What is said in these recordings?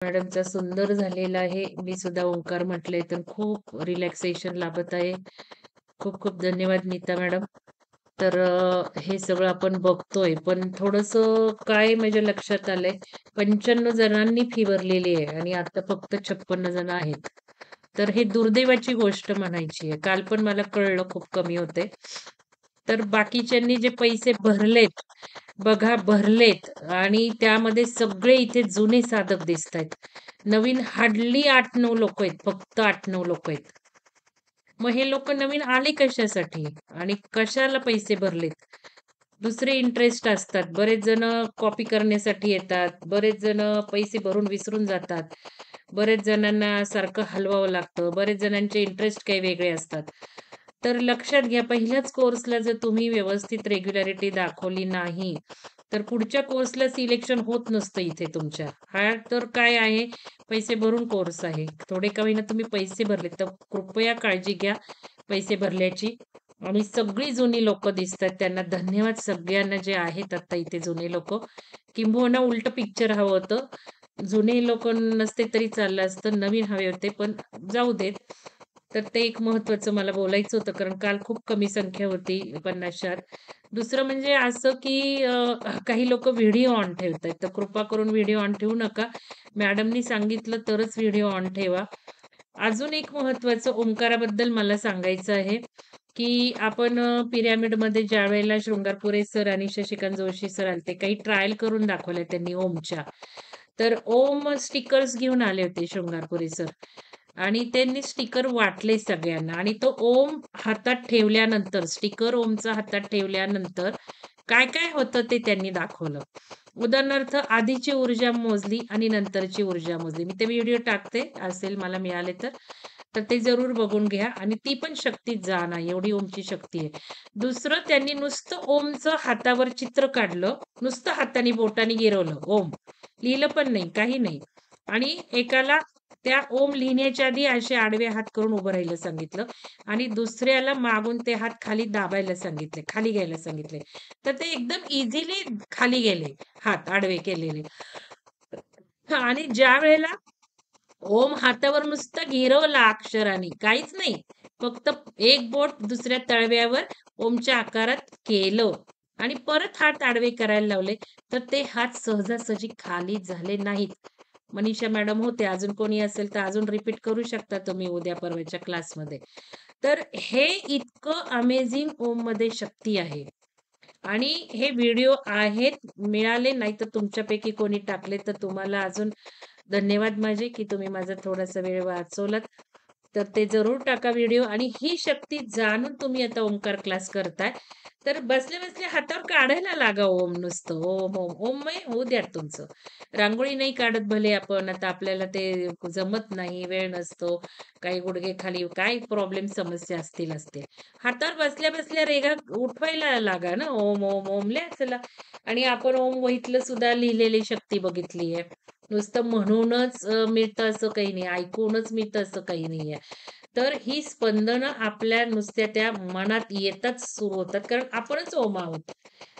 मॅडमचा सुंदर झालेला आहे. मी सुद्धा ओंकार म्हटलंय तर खूप रिलॅक्सेशन लाभत आहे. खूप खूप धन्यवाद नीता मॅडम. तर हे सगळं आपण बघतोय, पण थोडंसं काय माझ्या लक्षात आलंय, 95 जणांनी फी भरलेली आहे आणि आता फक्त 56 जण आहेत. तर हे दुर्दैवाची गोष्ट म्हणायची आहे. काल पण मला कळलं खूप कमी होते. तर बाकीच्यांनी जे पैसे भरलेत, बघा भरलेत आणि त्यामध्ये सगळे इथे जुने साधक दिसतायत. नवीन हार्डली 8-9 लोकं आहेत. फक्त 8-9 लोकं आहेत. मग हे लोकं नवीन आले कशासाठी? आणि कशाला पैसे भरलेत? दुसरे इंटरेस्ट असतात. बरेच जण कॉपी करण्यासाठी येतात. बरेच जण पैसे भरून विसरून जातात. बरेच जणांना सारखं हलवावं लागतं. बरेच जणांचे इंटरेस्ट काही वेगळे असतात. तर लक्षात घ्या पहिल्याच कोर्सला जर तुम्ही व्यवस्थित रेग्युलॅरिटी दाखवली नाही, तर पुढच्या कोर्सला सिलेक्शन होत नसतं इथे तुमच्या. हा तर काय आहे, पैसे भरून कोर्स आहे. थोडे का होईना तुम्ही पैसे भरले, तर कृपया काळजी घ्या पैसे भरल्याची. आणि सगळी जुनी लोकं दिसतात. त्यांना धन्यवाद सगळ्यांना जे आहेत आता इथे जुने लोकं. किंबहुना उलटं पिक्चर हवं होतं. जुने लोकं नसते तरी चाललं असतं. नवीन हवे होते, पण जाऊ देत. तर ते एक महत्त्वाचं मला बोलायचं होतं, कारण काल खूप कमी संख्या होती 50च्या. दुसरं म्हणजे असं की काही लोकं व्हिडिओ ऑन ठेवतायत. तर कृपा करून व्हिडिओ ऑन ठेवू नका. मॅडमनी सांगितलं तरच व्हिडिओ ऑन ठेवा. अजून एक महत्त्वाचं ओंकाराबद्दल मला सांगायचं आहे, की आपण पिरॅमिडमध्ये ज्यावेळेला शृंगारपुरे सर आणि शशिकांत जोशी सर आले काही ट्रायल करून दाखवल्या त्यांनी ओमच्या. तर ओम स्टिकर्स घेऊन आले होते शृंगारपुरे सर आणि त्यांनी स्टिकर वाटले सगळ्यांना आणि तो ओम हातात ठेवल्यानंतर, स्टिकर ओमचा हातात ठेवल्यानंतर काय-काय होतं ते त्यांनी दाखवलं. उदाहरणार्थ आधीची ऊर्जा मोजली आणि नंतरची ऊर्जा मोजली. मी ते व्हिडिओ टाकते, असेल मला मिळाले तर. तर ते जरूर बघून घ्या आणि ती पण शक्ती जाण आहे, एवढी ओमची शक्ती आहे. दुसरं त्यांनी नुसतं ओमचं हातावर चित्र काढलं, नुसतं हाताने बोटाने गिरवलं ओम. लिहिलं पण नाही, काही नाही. आणि एकाला त्या ओम लिहिण्याच्या आधी असे आडवे हात करून उभं राहायला सांगितलं आणि दुसऱ्याला मागून ते हात खाली दाबायला सांगितले, खाली घ्यायला सांगितले. तर ते एकदम इझिली खाली गेले, हात आडवे केलेले. आणि ज्यावेळेला ओम हातावर नुसतं गिरवला अक्षराने, काहीच नाही. फक्त एक बोट दुसऱ्या तळव्यावर ओमच्या आकारात केलं आणि परत हात आडवे करायला लावले, तर ते हात सहजासहजी खाली झाले नाहीत. मनीषा मॅडम होते. अजून कोणी असेल तर अजून रिपीट करू शकता तुम्ही उद्या परवाच्या क्लासमध्ये. तर हे इतकं अमेझिंग ओममध्ये शक्ती आहे. आणि हे व्हिडिओ आहेत, मिळाले नाही तर तुमच्यापैकी कोणी टाकले तर तुम्हाला अजून धन्यवाद माझे, की तुम्ही माझा थोडासा वेळ वाचवलात. तर ते जरूर टाका व्हिडिओ आणि ही शक्ती जाणून तुम्ही आता ओमकार क्लास करताय. तर बसल्या-बसल्या हातावर काढायला लागा ओम नुसतं. ओम, ओम, ओममय होऊ द्या तुमचं. रांगोळी नाही काढत भले आपण, आता आपल्याला ते जमत नाही, वेळ नसतो, काही गुडघे खाली काय प्रॉब्लेम समस्या असतील. हातावर बसल्या-बसल्या रेघा उठवायला लागा ना. ओम, ओम, ओम लिहा चला. आणि आपण ओम वहीतलं सुद्धा लिहिलेली शक्ती बघितली आहे. नुसतं म्हणूनच मिळतं असं काही नाही, ऐकूनच मिळतं असं काही नाहीये. तर ही स्पंदनं आपल्या नुसत्या त्या मनात येताच सुरू होतात, कारण आपणच ओम आहोत.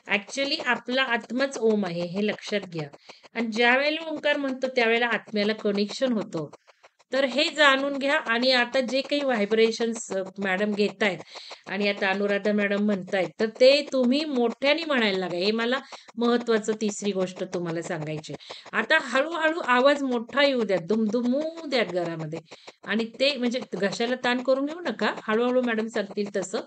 ॲक्चुअली आपला आत्माच ओम आहे, हे लक्षात घ्या. आणि ज्यावेळेला ओंकार म्हणतो त्यावेळेला आत्म्याला कनेक्शन होतं. तर हे जाणून घ्या आणि आता जे काही व्हायब्रेशन्स मॅडम घेतायत आणि आता अनुराधा मॅडम म्हणतायत, तर ते तुम्ही मोठ्याने म्हणायला लागा. हे मला महत्त्वाचं तिसरी गोष्ट तुम्हाला सांगायची आहे. आता हळू आवाज मोठा येऊ द्यात, दुमदुमू द्यात घरामध्ये आणि ते म्हणजे घशाला ताण करून घेऊ नका. हळू मॅडम सांगतील तसं.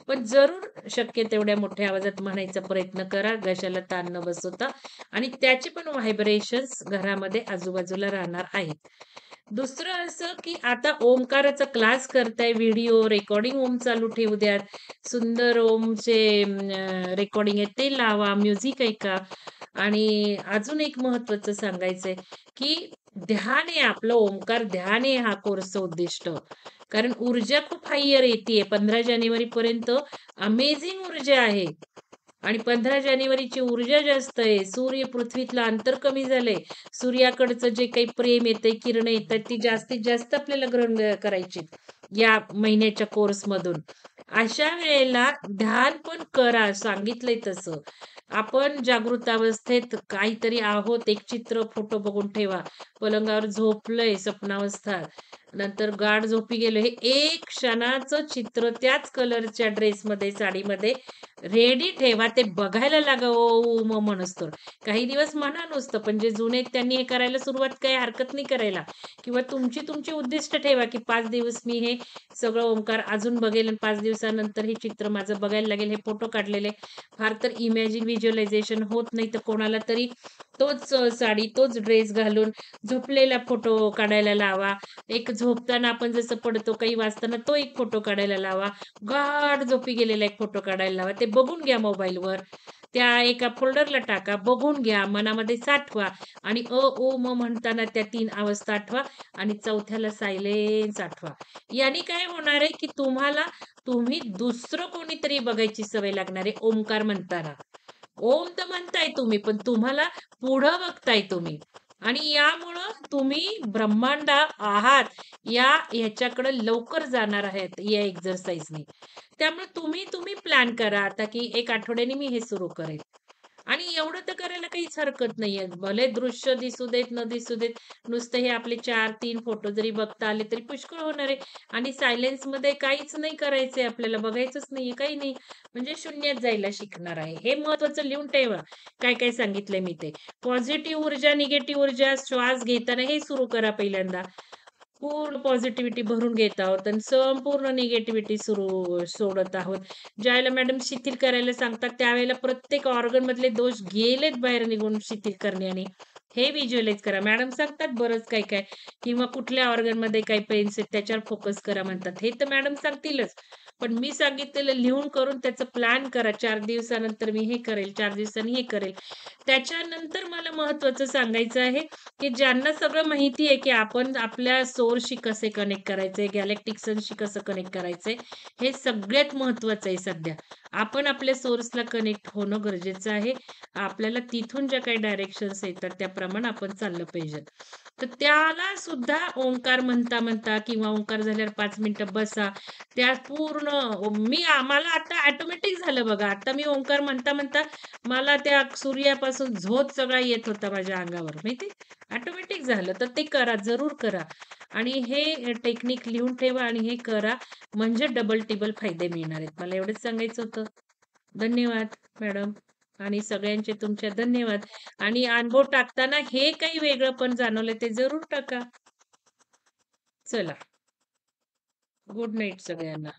पण जरूर शक्य तेवढ्या मोठ्या आवाजात म्हणायचा प्रयत्न करा, घशाला ताण न बसवता आणि त्याचे पण व्हायब्रेशन्स घरामध्ये आजूबाजूला राहणार आहेत. दुसरं असं, की आता ओमकाराचा क्लास करताय, व्हिडिओ रेकॉर्डिंग ओम चालू ठेवू द्यात. सुंदर ओमचे रेकॉर्डिंग आहे ते लावा, म्युझिक ऐका आणि अजून एक महत्त्वाचं सांगायचंय, की ध्यान आहे आपलं ओंकार ध्यान आहे हा कोर्सचं उद्दिष्ट. कारण ऊर्जा खूप हायर येतीये. 15 जानेवारीपर्यंत अमेझिंग ऊर्जा आहे. आणि 15 जानेवारीची ऊर्जा जास्त आहे. सूर्य पृथ्वीतलं अंतर कमी झालंय. सूर्याकडचं जे काही प्रेम येतंय, किरणं येतात, ती जास्तीत जास्त आपल्याला ग्रहण करायची या महिन्याच्या कोर्समधून. अशा वेळेला ध्यान पण करा, सांगितलंय तसं. आपण जागृत अवस्थेत काहीतरी आहोत, एक चित्र, फोटो बघून ठेवा. पलंगावर झोपलंय स्वप्नावस्था, नंतर गाढ झोपी गेलो, हे एक क्षणाचं चित्र त्याच कलरच्या ड्रेसमध्ये, साडीमध्ये रेडी ठेवा. ते बघायला लागा ओम म्हणोस्तोवर. काही दिवस म्हणा नुसतं, पण जे जुने आहेत त्यांनी हे करायला सुरुवात, काही हरकत नाही करायला. किंवा तुमची तुमची उद्दिष्ट ठेवा, की 5 दिवस मी हे सगळं ओंकार अजून बघेल आणि 5 दिवसानंतर हे चित्र माझं बघायला लागेल. हे फोटो काढलेले. फार तर इमॅजिन व्हिज्युअलायझेशन होत नाही, तर कोणाला तरी तोच साडी, तोच ड्रेस घालून झोपलेला फोटो काढायला लावा. एक झोपताना आपण जसं पडतो, काही वाचताना तो एक फोटो काढायला लावा. गाढ झोपी गेलेला एक फोटो काढायला लावा. ते बघून घ्या मोबाईलवर. त्या एका फोल्डरला टाका, बघून घ्या, मनामध्ये साठवा आणि ओ, म म्हणताना त्या 3 अवस्था आठवा आणि चौथ्याला सायलेन्स आठवा. याने काय होणार आहे, की तुम्ही दुसरं कोणीतरी बघायची सवय लागणार आहे ओंकार म्हणताना. ओम तर म्हणताय तुम्ही, पण तुम्हाला पुढं बघताय तुम्ही आणि यामुळं तुम्ही ब्रह्मांड आहात, ह्याच्याकडे लवकर जाणार आहेत या एक्सरसाइजनी. त्यामुळे तुम्ही तुम्ही प्लॅन करा आता, की 1 आठवड्याने मी हे सुरू करेल. आणि एवढं तर करायला काहीच हरकत नाहीये. भले दृश्य दिसू देत, न दिसू देत. नुसते हे आपले 4-3 फोटो जरी बघता आले तरी पुष्कळ होणार आहे. आणि सायलेन्समध्ये काहीच नाही करायचंय आपल्याला, बघायचंच नाहीये, काही नाही. म्हणजे शून्यात जायला शिकणार आहे. हे महत्वाचं लिहून ठेवा. काय-काय सांगितलंय मी ते. पॉझिटिव्ह ऊर्जा, निगेटिव्ह ऊर्जा श्वास घेताना हे सुरू करा पहिल्यांदा. पूर्ण पॉझिटिव्हिटी भरून घेत आहोत आणि संपूर्ण निगेटिव्हिटी सोडत आहोत. ज्यावेळेला मॅडम शिथिल करायला सांगतात, त्यावेळेला प्रत्येक ऑर्गन मधले दोष गेलेत बाहेर निघून शिथिल करण्याने. हे व्हिज्युअलाइज करा. मॅडम सांगतात बरंच काय-काय किंवा कुठल्या ऑर्गनमध्ये काही पेन्स आहेत त्याच्यावर फोकस करा म्हणतात. हे तर मॅडम सांगतीलच. पण मी सांगितलेलं लिहून करून त्याचं प्लॅन करा. 4 दिवसानंतर मी हे करेल, 4 दिवसांनी हे करेल. त्याच्यानंतर मला महत्त्वाचं सांगायचं आहे, की ज्यांना सगळं माहिती आहे, की आपण आपल्या सोर्सशी कसे कनेक्ट करायचे, गॅलेक्टिक सनशी कसं कनेक्ट करायचंय, हे सगळ्यात महत्त्वाचं आहे सध्या. आपण आपल्या सोर्सला कनेक्ट होणं गरजेचं आहे. आपल्याला तिथून ज्या काही डायरेक्शन्स येतात त्याप्रमाणे आपण चाललं पाहिजे. तर त्याला सुद्धा ओंकार म्हणता-म्हणता किंवा ओंकार झाल्यावर 5 मिनिटं बसा. त्या पूर्ण आम्हाला आता ऑटोमॅटिक झालं बघा. आता मी ओंकार म्हणता-म्हणता मला त्या सूर्यापासून झोत सगळा येत होता माझ्या अंगावर माहिती ऑटोमॅटिक झालं. तर ते करा, जरूर करा आणि हे टेक्निक लिहून ठेवा आणि हे करा म्हणजे डबल टिबल फायदे मिळणार आहेत. मला एवढंच सांगायचं होतं. धन्यवाद मॅडम आणि सगळ्यांचे तुमचे धन्यवाद आणि अनुभव टाकताना हे काही वेगळं पण जाणवलं ते जरूर टाका. चला, गुड नाईट सगळ्यांना.